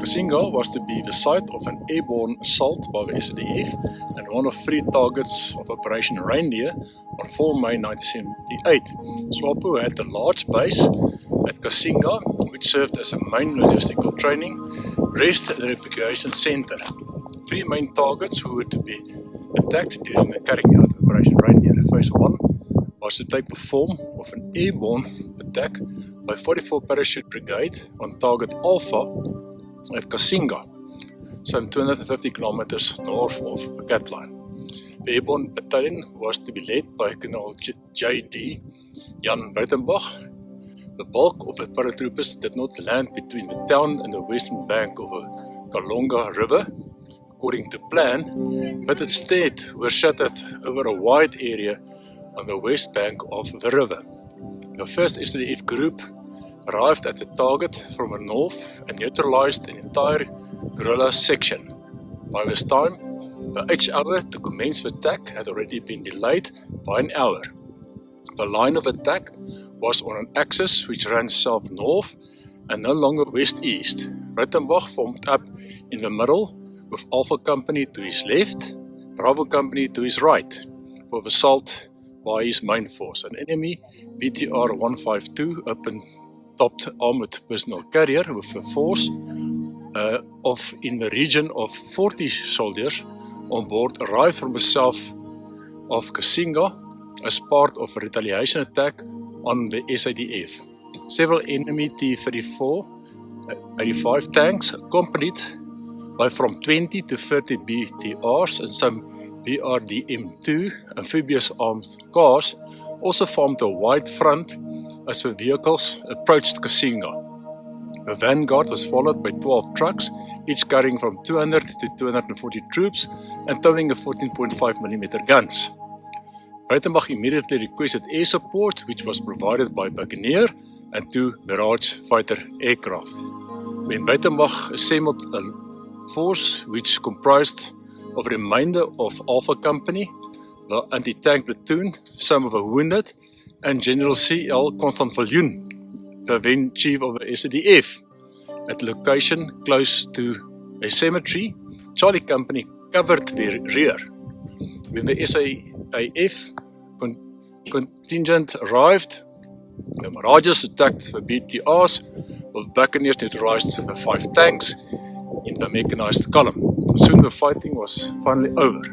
Cassinga was to be the site of an airborne assault by the SADF and one of 3 targets of Operation Reindeer on 4 May 1978. SWAPO had a large base at Cassinga, which served as a main logistical training, rest and evacuation center. 3 main targets who were to be attacked during the carrying out of Operation Reindeer. Phase 1 was to take the form of an airborne attack by 44 Parachute Brigade on target Alpha at Cassinga, some 250 kilometers north of the cat line. The airborne battalion was to be led by Colonel J.D. Jan Breitenbach. The bulk of the paratroopers did not land between the town and the western bank of the Kalonga River, according to plan, but instead were scattered over a wide area on the west bank of the river. The first SADF group arrived at the target from the north and neutralized the entire guerrilla section. By this time, the hour to commence the attack had already been delayed by an hour. The line of attack was on an axis which ran south-north and no longer west-east. Breitenbach formed up in the middle with Alpha Company to his left, Bravo Company to his right, for the assault by his main force. An enemy BTR 152 open-topped armored personnel carrier with a force of in the region of 40 soldiers on board arrived from the south of Cassinga as part of a retaliation attack on the SADF. Several enemy T-34-85 tanks accompanied by from 20 to 30 BTRs and some BRDM-2 amphibious armed cars also formed a wide front as the vehicles approached Cassinga. The vanguard was followed by 12 trucks, each carrying from 200 to 240 troops and towing a 14.5mm guns. Breitenbach immediately requested air support, which was provided by Buccaneer and 2 Mirage fighter aircraft. When Breitenbach assembled a force which comprised of a remainder of Alpha Company, the anti-tank platoon, some of the wounded, and General C.L. Constant Viljoen, the then chief of the SADF, at a location close to a cemetery. Charlie Company covered their rear. When the SAAF contingent arrived, the Mirages attacked the BTRs, with Buccaneers neutralized the 5 tanks in the mechanized column. Soon the fighting was finally over.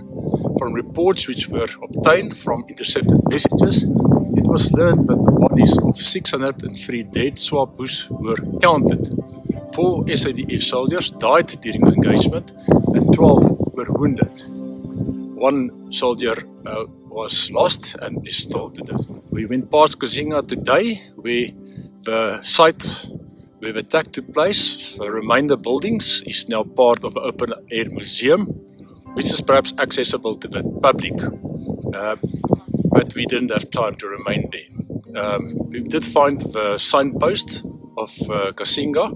From reports which were obtained from intercepted messages, it was learned that the bodies of 603 dead SWAPOs were counted. 4 SADF soldiers died during the engagement and 12 were wounded. 1 soldier was lost and is still to death. We went past Cassinga today, where the site where the attack took place, the remainder buildings, is now part of an open-air museum, which is perhaps accessible to the public, but we didn't have time to remain there. We did find the signpost of Cassinga,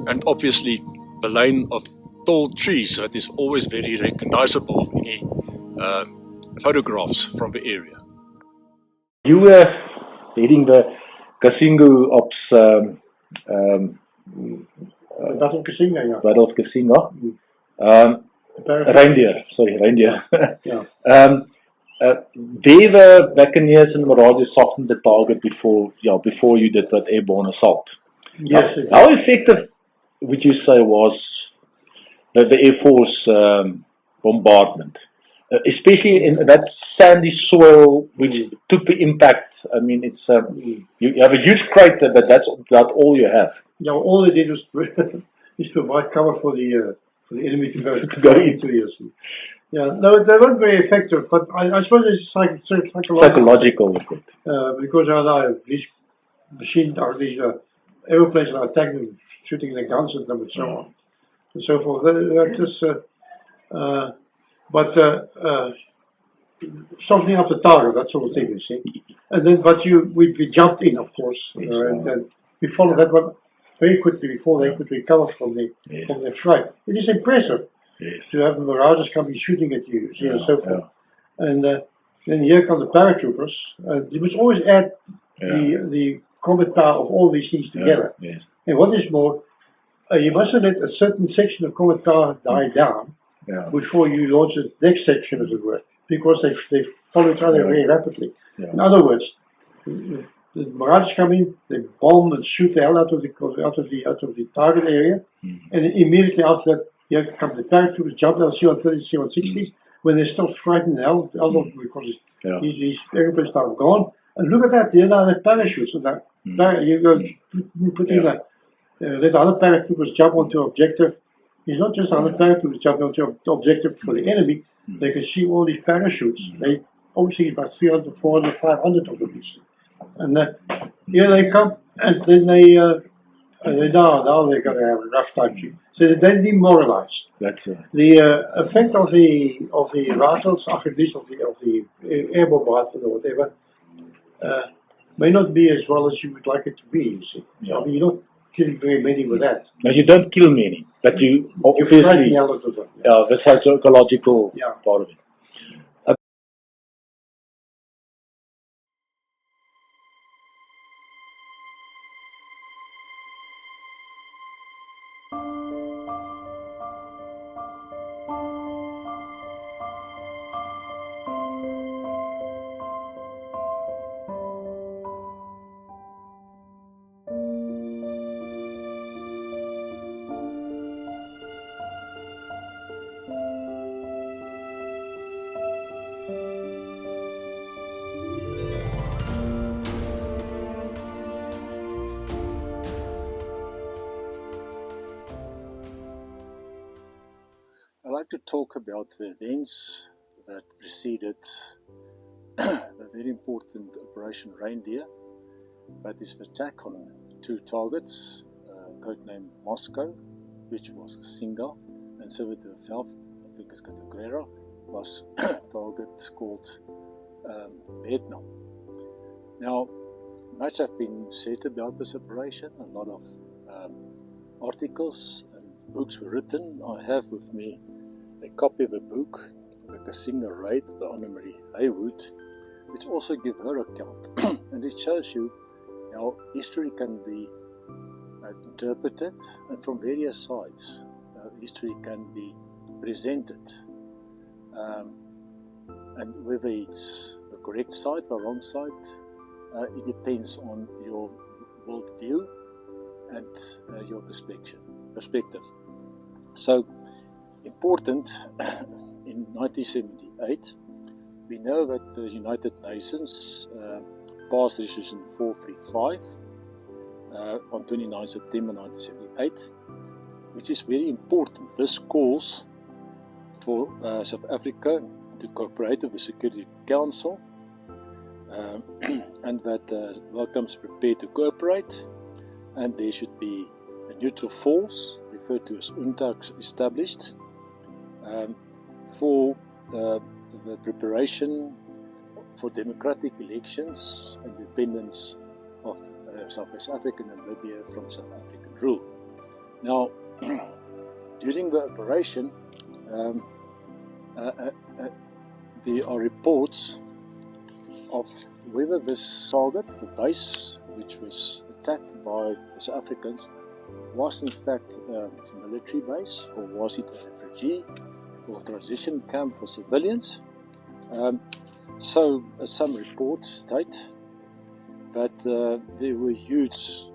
and obviously the lane of tall trees that is always very recognizable of any photographs from the area. You were leading the Cassinga Ops Battle of Cassinga, yeah. Battle of Cassinga. Reindeer. Yeah. They the Buccaneers and Mirages softened the target before you did that airborne assault. Yes. How effective would you say was the Air Force bombardment? Especially in that sandy soil which took the impact. I mean, it's you have a huge crater, but that's all you have. Yeah, all they did was provide cover for the enemy to go into. Yes. Yeah, no, they weren't very effective, but I suppose it's psychological. Because these machines are these aeroplanes are attacking, shooting their guns at them, and so on and so forth. Something up the target, that sort of thing, you see. And then, we jumped in, of course, and we followed that one very quickly before they could recover from their fright. It is impressive to have the Mirages coming shooting at you, see, and so forth. And then here come the paratroopers. You must always add the combat power of all these things together. And what is more, You mustn't let a certain section of Komentar die down before you launch the next section, as it were, because they follow each other very rapidly. In other words, the Marauders come in, they bomb and shoot the hell out of the target area, and immediately after that, here come the paratroopers, jump down C-130s, C-160s, when they're still frightened the hell out of because these airplanes are gone. And look at that, they're now the parachutes. So that, you go putting that, let other paratroopers jump onto objective. It's not just other paratroopers jumping onto objective for the enemy. They can see all these parachutes. They obviously about 300, 400, 500 of them. And here they come, and then now they're going to have a rough time. So they're demoralized. That's right. The effect of the rifles, at least of the air bombardment or whatever, may not be as well as you would like it to be. You see, I mean, you're not killing very many with that. No, you don't kill many, but you obviously this has an ecological part of it. I'd like to talk about the events that preceded a very important Operation Reindeer, that is the attack on two targets, codenamed Moscow, which was Cassinga, and 712, I think it's Categoria, was a target called Vietnam. Now, much has been said about this operation. A lot of articles and books were written. I have with me a copy of a book, The Cassinga Raid by Anne-Marie Haywood, which also gives her account. And it shows you how history can be interpreted, and from various sides history can be presented. And whether it's the correct side or wrong side, it depends on your worldview and your perspective. So, important, in 1978, we know that the United Nations passed Resolution 435 on 29 September 1978, which is very important. This calls for South Africa to cooperate with the Security Council, and that welcomes prepared to cooperate, and there should be a neutral force, referred to as UNTAC, established for the preparation for democratic elections and independence of South Africa and Namibia from South African rule. Now, during the operation, there are reports of whether this target, the base, which was attacked by the South Africans, was in fact a military base, or was it a refugee or transition camp for civilians. So some reports state that there were huge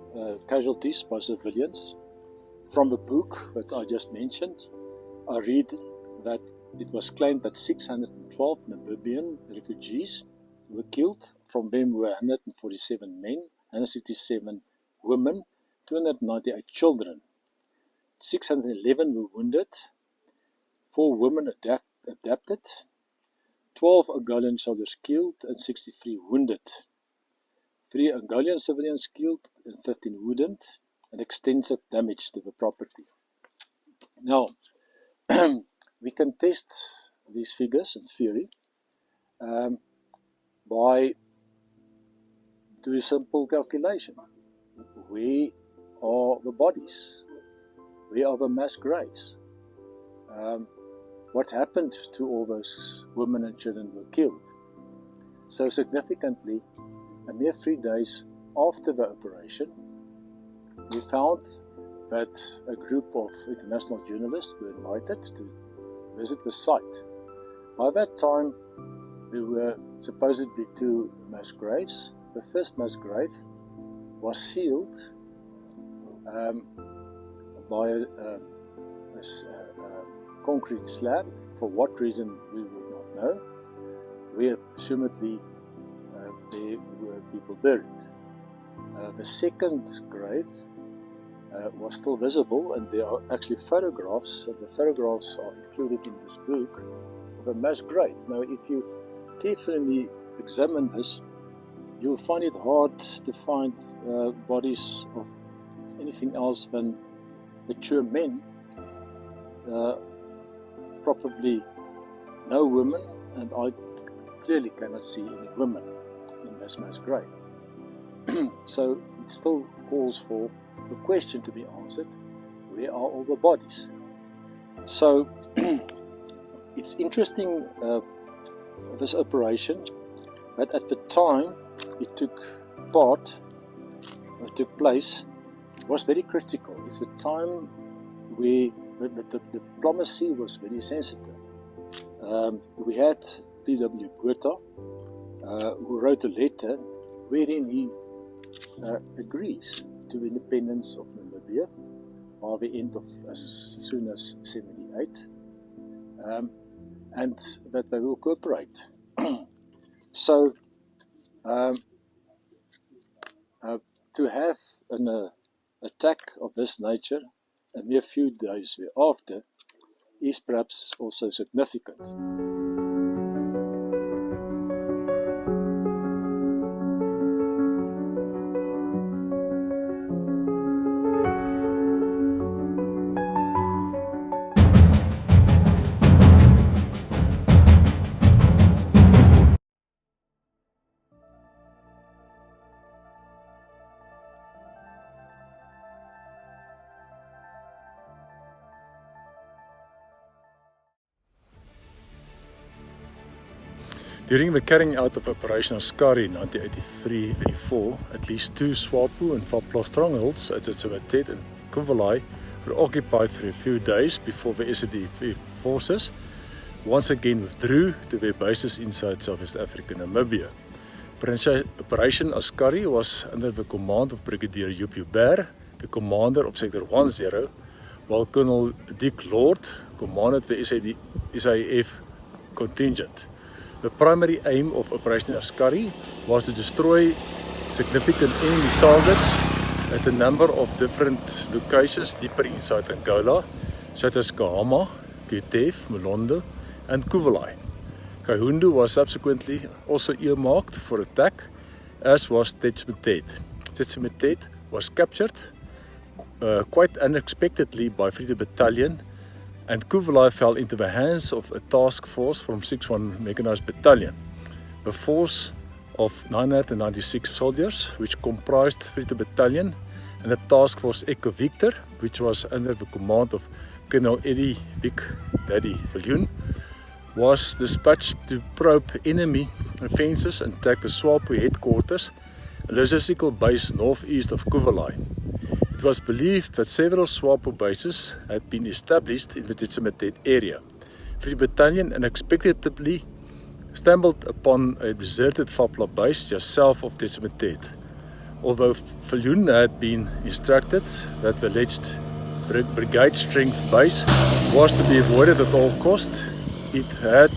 casualties by civilians. From the book that I just mentioned, I read that it was claimed that 612 Namibian refugees were killed. From them were 147 men, 167 women, 298 children. 611 were wounded, 4 women adapted, 12 Angolan soldiers killed and 63 wounded, 3 Angolan civilians killed and 15 wounded, and extensive damage to the property. Now, we can test these figures in theory by doing a simple calculation. Where are the bodies? Where are the mass graves? What happened to all those women and children who were killed? So significantly, a mere 3 days after the operation, we found that a group of international journalists were invited to visit the site. By that time, there were supposedly 2 mass graves. The first mass grave was sealed by a concrete slab. For what reason, we would not know. Where presumably there were people buried. The second grave was still visible, and there are actually photographs, and the photographs are included in this book, of a mass grave. Now, if you carefully examine this, you'll find it hard to find bodies of anything else than mature men, probably no women, and I clearly cannot see any women in this mass grave. So it still calls for the question to be answered: where are all the bodies? So it's interesting, this operation, but at the time it took place, was very critical. It's a time where the diplomacy was very sensitive. We had P.W. Botha, who wrote a letter wherein he agrees to the independence of Namibia by the end of as soon as 78, and that they will cooperate. So to have an attack of this nature a mere few days thereafter is perhaps also significant. During the carrying out of Operation Askari in 1983-84, at least 2 SWAPO and FAPLA strongholds at Techamutete and Cuvelai were occupied for a few days before the SADF forces once again withdrew to their bases inside South Africa and Namibia. Operation Askari was under the command of Brigadier Joop, the commander of Sector 10, while Colonel Dick Lord commanded the SAF contingent. The primary aim of Operation Askari was to destroy significant enemy targets at a number of different locations deeper inside Angola, such as Kahama, Kutef, Mlondo, and Cuvelai. Kahundu was subsequently also earmarked for attack, as was Techamutete. Techamutete was captured quite unexpectedly by 3rd Battalion, and Cuvelai fell into the hands of a task force from 6th Mechanized Battalion. The force of 996 soldiers, which comprised 3rd Battalion and the task force Echo Victor, which was under the command of Colonel Eddie Big Daddy Viljoen, was dispatched to probe enemy offences and attack the SWAPO headquarters, a logistical base northeast of Cuvelai. It was believed that several SWAPO bases had been established in the Techamutete area. 3rd Battalion unexpectedly stumbled upon a deserted FAPLA base just south of Techamutete. Although Viljoen had been instructed that the alleged brigade strength base was to be avoided at all costs, it had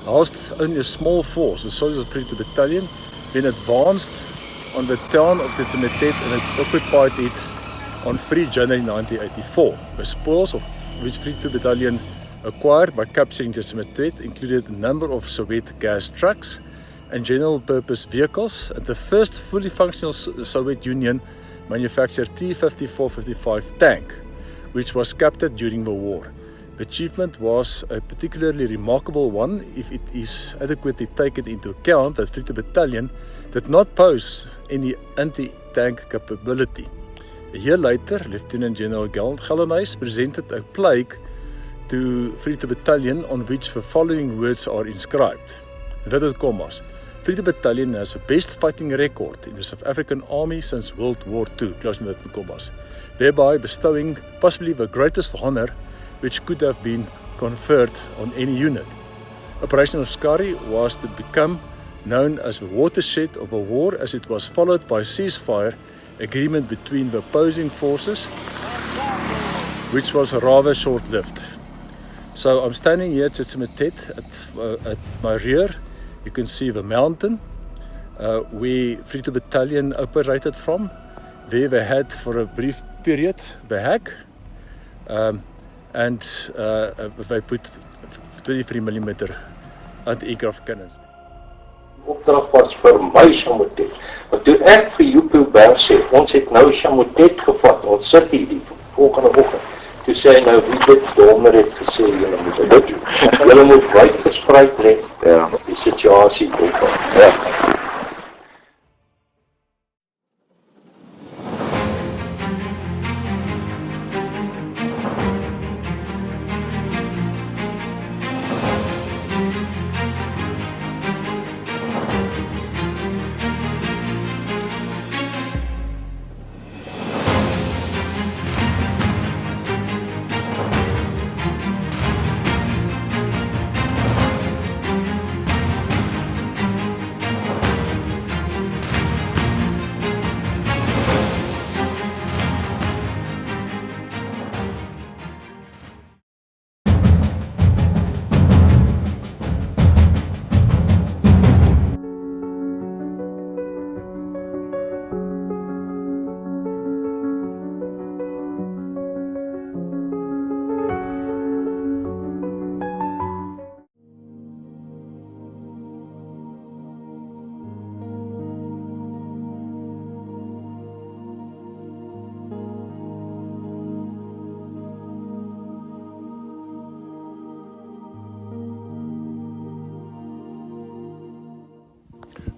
housed only a small force. The soldiers of 3rd Battalion then advanced on the town of Techamutete and had occupied it on 3 January 1984. The spoils of which 3rd Battalion acquired by capturing Techamutete included a number of Soviet gas trucks and general-purpose vehicles, and the first fully functional Soviet Union manufactured T-54-55 tank, which was captured during the war. The achievement was a particularly remarkable one if it is adequately taken into account that 3rd Battalion did not pose any anti-tank capability. A year later, Lieutenant General Geldenhuys presented a plaque to 3rd Battalion on which the following words are inscribed. Inverted commas. Free Battalion has the best fighting record in the South African Army since World War II, closing that in commas, thereby bestowing possibly the greatest honor which could have been conferred on any unit. Operation Askari was to become known as the watershed of a war, as it was followed by a ceasefire agreement between the opposing forces, which was rather short-lived. So I'm standing here at Techamutete at my rear. You can see the mountain where Free Battalion operated from. There they had for a brief period the hack, and they put 23mm anti-aircraft cannons. Opdrag was vir my Cassinga. Want toe ek vir Cuvelai sê, ons het nou Cassinga gevat, ons sit hier die volgende oggend. Toe sê hy nou, wie dit Donner het gesê, julle moet dit doen. Julle moet wyd gespreid net die situasie dophou. Ja.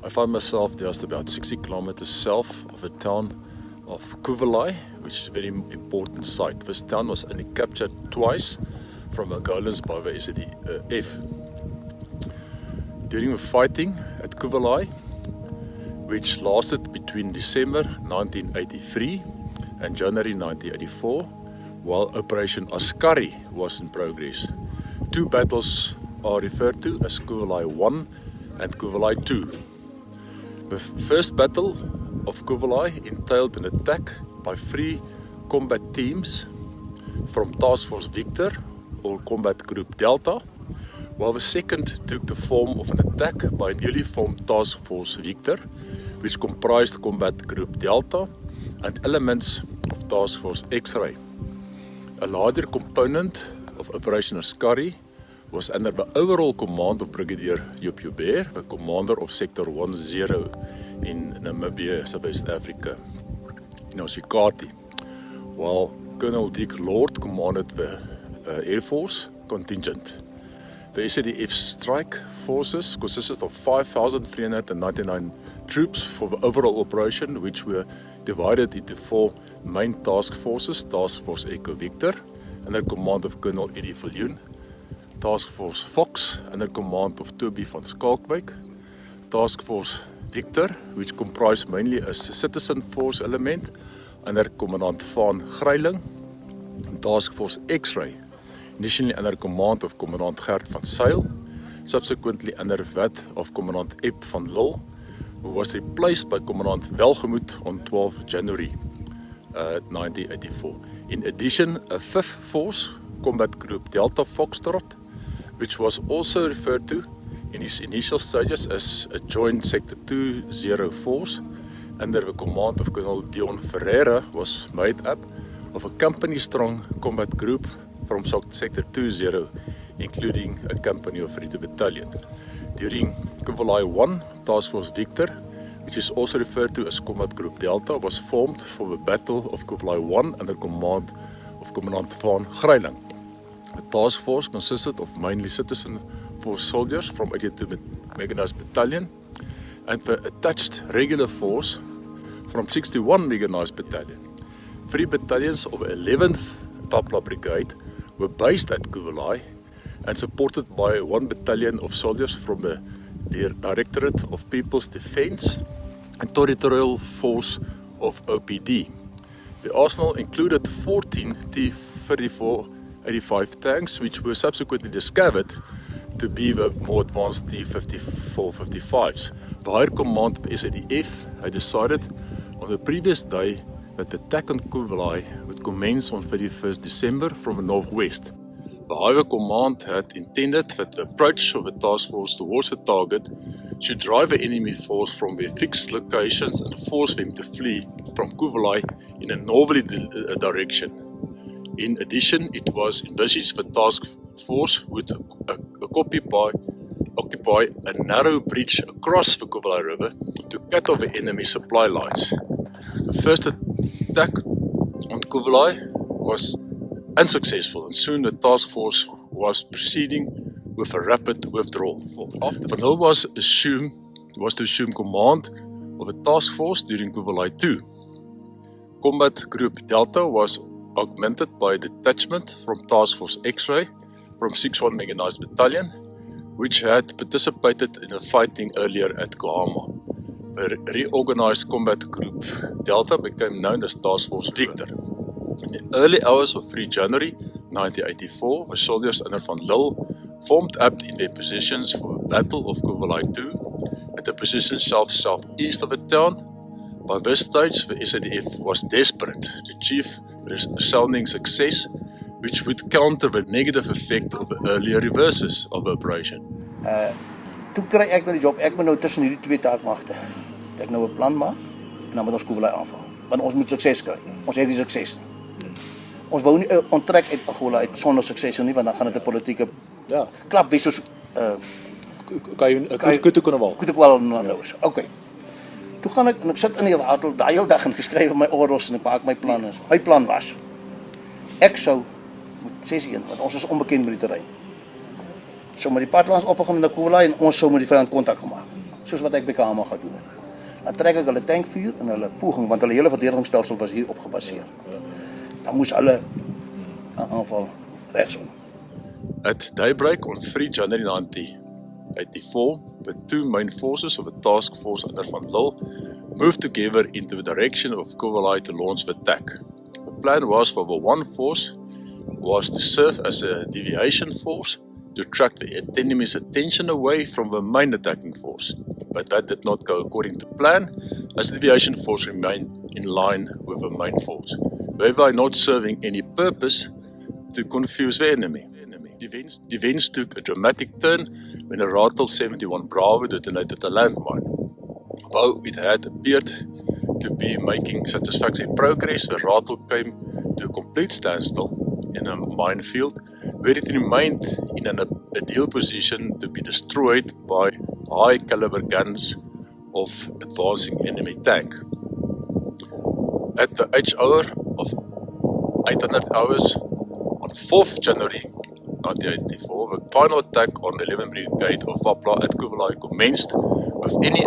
I find myself just about 60 kilometers south of the town of Cuvelai, which is a very important site. This town was only captured twice from Angolans by the SADF. During the fighting at Cuvelai, which lasted between December 1983 and January 1984, while Operation Askari was in progress, two battles are referred to as Cuvelai 1 and Cuvelai 2. The first battle of Cuvelai entailed an attack by 3 combat teams from Task Force Victor or Combat Group Delta, while the second took the form of an attack by a newly formed Task Force Victor, which comprised Combat Group Delta and elements of Task Force X-Ray. A larger component of Operation Askari was under the overall command of Brigadier Cuvelai, the commander of Sector 10 in Namibia, South Africa, in Askari, while Colonel Dick Lord commanded the Air Force contingent. The SADF strike forces consisted of 5,399 troops for the overall operation, which were divided into 4 main task forces: Task Force Echo Victor, under command of Colonel Eddie Viljoen; Task Force Fox, under command of Toby van Skalkwyk; Task Force Victor, which comprised mainly a citizen force element under Commandant Van Greiling; and Task Force X-Ray, initially under command of Commandant Gert van Zyl, subsequently under that of Commandant Ep van Lille, who was replaced by Commandant Welgemoed on 12 January 1984. In addition, a 5th force, Combat Group Delta Foxtrot, which was also referred to in its initial stages as a joint Sector 20 force, under the command of Colonel Dion Ferreira, was made up of a company-strong combat group from Sector 20, including a company of Free Battalion. During Cuvelai 1, Task Force Victor, which is also referred to as Combat Group Delta, was formed for the Battle of Cuvelai 1 under command of Commandant Van Greiling. The task force consisted of mainly citizen force soldiers from 82 Mechanized Battalion and the attached regular force from 61 Mechanized Battalion. 3 battalions of 11th Vapla Brigade were based at Cuvelai and supported by 1 battalion of soldiers from the the Directorate of People's Defence and Territorial Force of OPD. The arsenal included 14 T-34-85 tanks, which were subsequently discovered to be the more advanced T-54-55s. The Higher Command of the SADF had decided on the previous day that the attack on Cuvelai would commence on 31st December from the northwest. The Higher Command had intended that the approach of the task force towards the target should drive the enemy force from their fixed locations and force them to flee from Cuvelai in a northerly direction. In addition, it was envisaged the task force would occupy a narrow bridge across the Cuvelai River to cut off the enemy supply lines. The first attack on Cuvelai was unsuccessful, and soon the task force was proceeding with a rapid withdrawal. Valour was to assume command of the task force during Cuvelai 2. Combat Group Delta was augmented by a detachment from Task Force X-Ray from 6-1 Mechanized Battalion, which had participated in the fighting earlier at Kahama. The reorganized Combat Group Delta became known as Task Force Victor. In the early hours of 3 January 1984, the soldiers under Valour formed up in their positions for the Battle of Cuvelai 2 at the position southeast of the town. By this stage, the SADF was desperate to achieve resounding success, which would counter the negative effect of the earlier reverses of the operation. Toe kry ek nou die job, ek moet nou tussen hierdie twee taakmagte. Ek nou 'n plan maak en dan moet ons Cuvelai aanval. Want ons moet sukses kry. Ons het die sukses. Ons wou nie onttrek uit Angola uit sonder sukses nie, want dan gaan dit 'n politieke klap wees soos Kutukwal nou is. Okay. Toe gaan ek en ek sit in die raad daai hele dag en geskryf my orders en ek maak my planne. My plan was ek sou met 6-1, want ons is onbekend met die terrein. So met die padlands opgegaan na Cuvelai en ons sou met die vyand kontak gemaak. Soos wat ek by Kahama gedoen het. Dan trek ek hulle tankvuur en hulle poging, want hulle hele verdedigingsstelsel was hier op gebaseer. Dan moes hulle 'n aanval regsom. At daybreak on 3 January 1984, the two main forces of the task force under Valour moved together into the direction of Cuvelai to launch the attack. The plan was for the one force was to serve as a deviation force to attract the enemy's attention away from the main attacking force. But that did not go according to plan, as the deviation force remained in line with the main force, thereby not serving any purpose to confuse the enemy. The events took a dramatic turn when a Ratel 71 Bravo detonated a landmine. Though it had appeared to be making satisfactory progress, the Ratel came to a complete standstill in a minefield, where it remained in an ideal position to be destroyed by high caliber guns of advancing enemy tank. At the H-hour of 800 hours on 4th January 1984, the final attack on the 11th Brigade of Vapla at Cuvelai commenced with any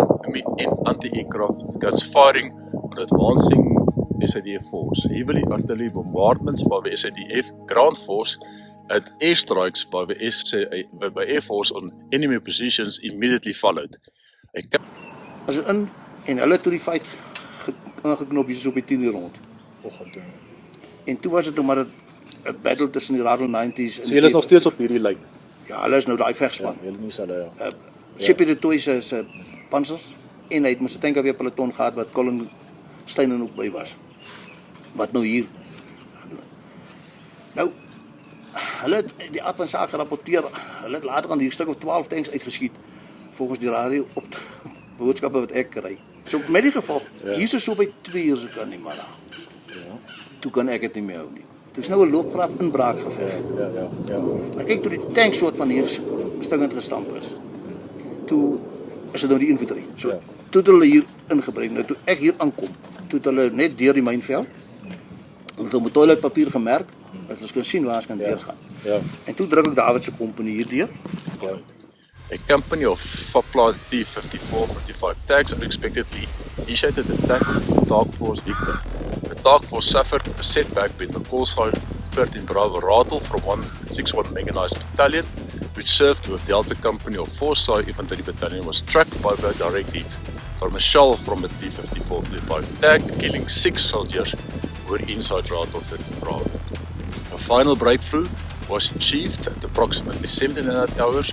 anti-aircraft guns firing on advancing SADF force. Heavily artillery bombardments by the SADF ground force and airstrikes by Air Force on enemy positions immediately followed. As in en hulle toe die feit aangeknop hier so op die 10 rond. En toe was dit maar 'n battle tussen die Radel 90s en so julle is nog steeds op hierdie lyn. Ja, hulle is nou daai vegspan. Ja, julle nie hulle CP2 se pansers en hy het mos 'n tank weer peloton gehad wat Colin Steinen ook by was. Wat nou hier gedoen. Nou hulle die aard van saak gerapporteer. Hulle het later aan die stuk of 12 tanks uitgeskiet volgens die radio op boodskappe wat ek kry. So met die geval, hier is so by 2 uur se kan nie maar. Ja. Toe kan ek dit nie meer hou nie. Dit is nou 'n loopgraaf inbraak geveg. Ja. Maar kyk toe die tank soort van hier stikkend gestamp is. Toe is dit nou die infanterie. So toe hulle hier ingebring. Nou toe ek hier aankom, toe hulle net deur die mynveld. Hulle het op 'n toiletpapier gemerk dat ons kan sien waar ons kan deurgaan. Ja. En toe druk ek David se kompanie hier deur. Ja. A company of Vapla T-54-55 tanks unexpectedly initiated an attack on the Task Force Victor. The Task Force suffered a setback with the call sign 13 Bravo Ratel from 161 Mechanized Battalion which served with Delta Company of Forsyth Infantry Battalion, was struck by a direct hit from a shell from a T-54-35 tank, killing 6 soldiers who were inside route of 30 Bravo. A final breakthrough was achieved at approximately 1700 hours,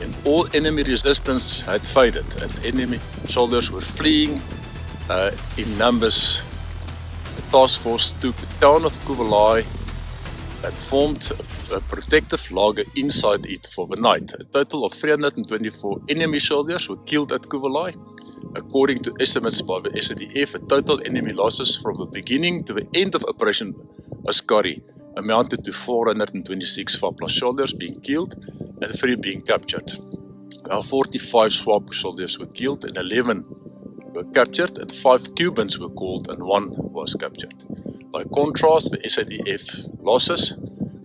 and all enemy resistance had faded, and enemy soldiers were fleeing in numbers. The task force took the town of Cuvelai and formed a protective laager inside it for the night. A total of 324 enemy soldiers were killed at Cuvelai. According to estimates by the SADF, the total enemy losses from the beginning to the end of Operation Askari amounted to 426 FAPLA soldiers being killed and 3 being captured. Now 45 SWAPO soldiers were killed and 11 were captured, and 5 Cubans were called and 1 was captured. By contrast, the SADF losses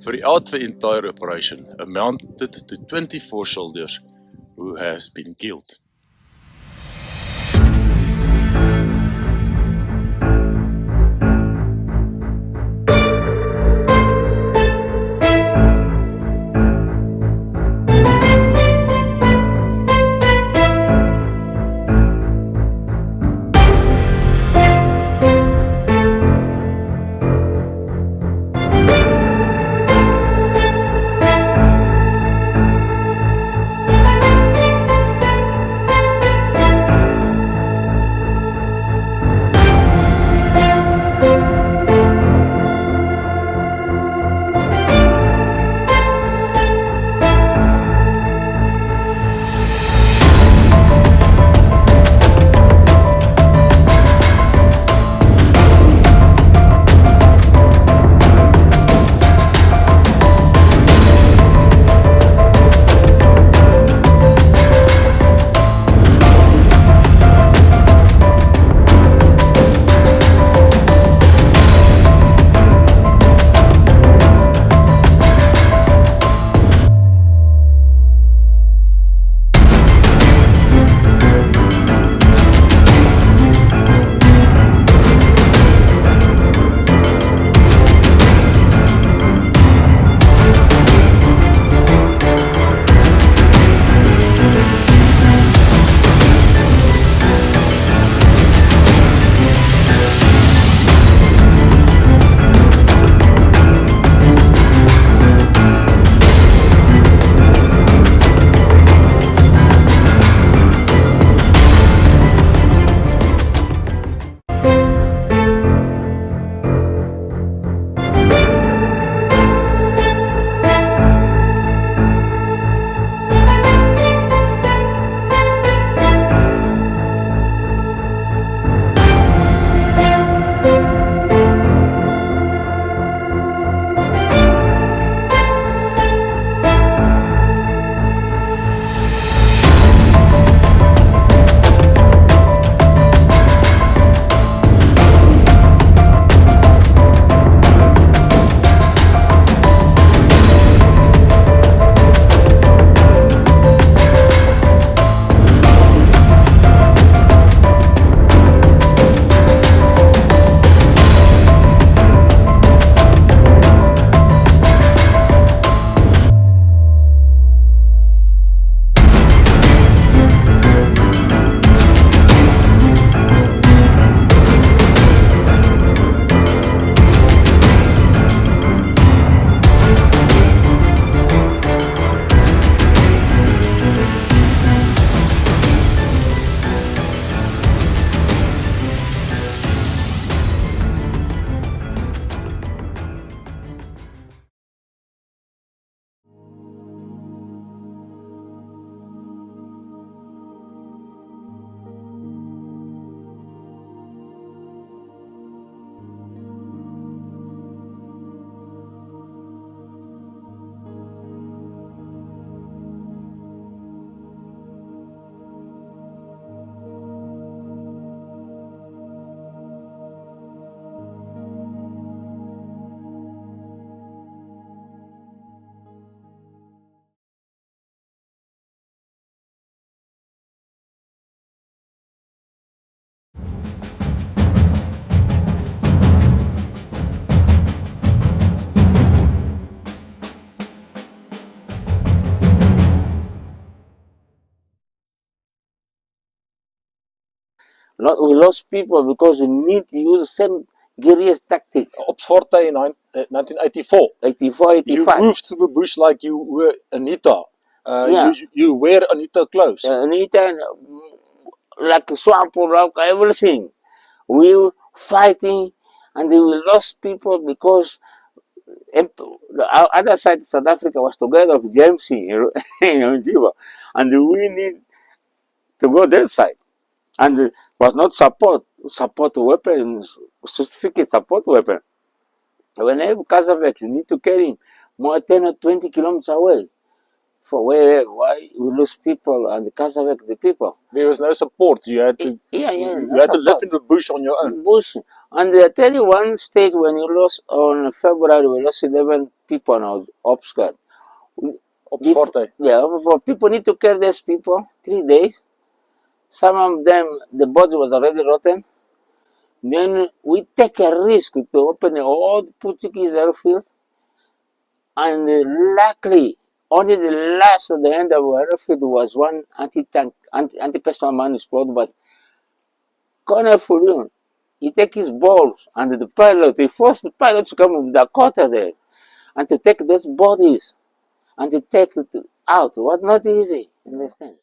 throughout the entire operation amounted to 24 soldiers who has been killed. We lost people because we need to use the same guerrilla tactic. Op Forte in 1984. 84, 85. You moved through the bush like you were Anita. Yeah. You wear Anita clothes. Anytime, like swamp rock, everything. We were fighting, and we lost people because the other side of South Africa was together with James in Juba, and we need to go that side. And it was not support weapons, certificate support weapon. Whenever Kazavek, you need to carry him more 10 or 20 kilometers away. For why we lose people and Kazavek the people. There was no support. You had to you had to live in the bush on your own. Bush. And I tell you one state when you lost on February, we lost 11 people on our outskirts. Op Forte. Yeah, people need to carry these people 3 days. Some of them, the body was already rotten. Then we take a risk to open all the Portuguese airfield. And luckily, only the last at the end of our airfield was one anti-tank, anti-personal mine exploded, but Colonel Furion, he take his balls and the pilot, he forced the pilot to come with the cutter there and to take those bodies and to take it out. It was not easy, understand?